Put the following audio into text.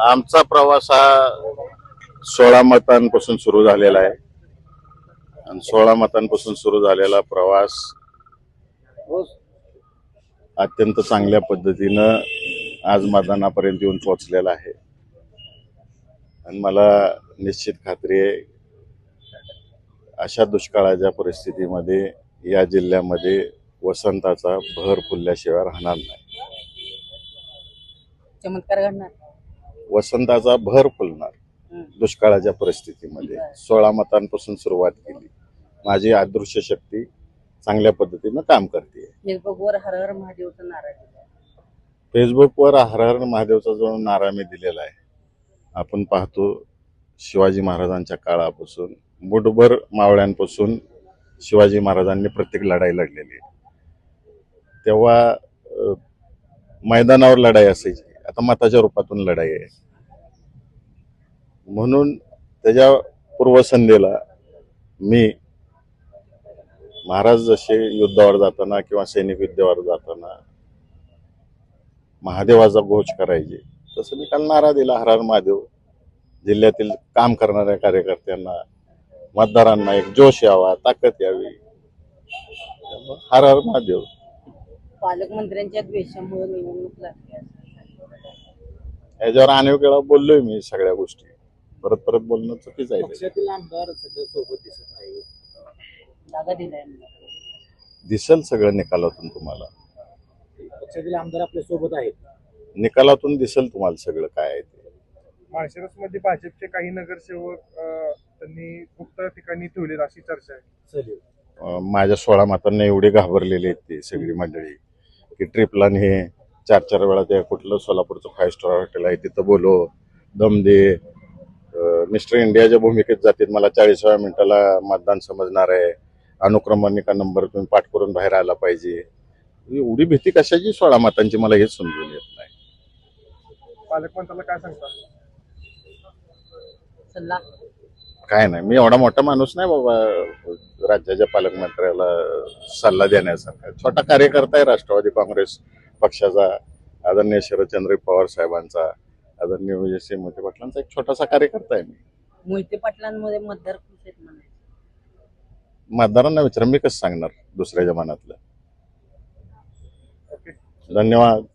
आमचा प्रवास हा 16 मतांपासून सुरू झालेला आहे आणि 16 मतांपासून सुरू झालेला प्रवास अत्यंत चांगल्या पद्धतीनं आज मतदानापर्यंत येऊन पोहोचलेला आहे आणि मला निश्चित खात्री आहे अशा दुष्काळाच्या परिस्थितीमध्ये या जिल्ह्यामध्ये वसंताचा बहर फुलल्याशिवाय राहणार नाही. चमत्कार घडणार, वसंताचा बहर फुलणार दुष्काळाच्या परिस्थितीमध्ये. 16 मतांपासून सुरुवात केली. माझी अदृश्य शक्ती चांगल्या पद्धतीनं काम करते. फेसबुकवर हर हर महादेवचा नारा दिला. फेसबुकवर हर हर महादेवचा जो नारा मी दिलेला आहे, आपण पाहतो शिवाजी महाराजांच्या काळापासून मुठभर मावळ्यांपासून शिवाजी महाराजांनी प्रत्येक लढाई लढलेली. तेव्हा मैदानावर लढाई असायची, आता मताच्या रूपातून लढाई आहे. म्हणून त्याच्या पूर्वसंध्येला मी महाराज जसे युद्धावर जाताना किंवा सैनिक युद्धावर जाताना महादेवाचा घोष करायचे, तसं मी काल नारा दिला हर हर महादेव. जिल्ह्यातील काम करणाऱ्या कार्यकर्त्यांना, मतदारांना एक जोश यावा, ताकद यावी, हर हर महादेव. पालकमंत्र्यांच्या द्वेषामुळे निवडणूक लागली. याच्यावर अनेक वेळा बोललोय मी सगळ्या गोष्टी. परत परत बोलणं चुकीचं आहे. पक्षातील आमदार सध्या सोबत दिसत नाही. जागा दिलाय. दिसेल सगळं निकालातून तुम्हाला. पक्षातील आमदार आपल्या सोबत आहेत. निकालातून दिसेल तुम्हाला सगळं काय आहे ते. माळशिरसमध्ये भाजपचे काही नगरसेवक त्यांनी गुप्त ठिकाणी ठेवले अशी चर्चा आहे. माझ्या 16 मतांना एवढे घाबरलेले आहेत ती सगळी मंडळी की ट्रिपला हे 4-4 वेळा त्या कुठलं सोलापूरचं 5 स्टार हॉटेल आहे तिथं बोलो, दम दे, मिस्टर इंडियाच्या भूमिकेत जातील, मला 40व्या मिनिटाला मतदान समजणार आहे, अनुक्रमणिका नंबर तुम्ही पाठ करून बाहेर आला पाहिजे. एवढी भीती कशाची 16 मतांची मला हेच समजून येत नाही. पालकमंत्र्याला काय सांगता? सल्ला काय नाही, मी एवढा मोठा माणूस नाही बाबा राज्याच्या पालकमंत्र्याला सल्ला देण्यासारखा. छोटा कार्यकर्ता आहे राष्ट्रवादी काँग्रेस पक्षाचा, आदरणीय शरदचंद्र पवार साहेबांचा, आदरणीय विजयसिंह मोहिते पाटलांचा एक छोटासा कार्यकर्ता आहे मी. मोहिते पाटलांमध्ये मतदार खुश आहेत म्हणायचे. मतदारांना विचारा, मी कसं सांगणार दुसऱ्याच्या मनातलं. धन्यवाद.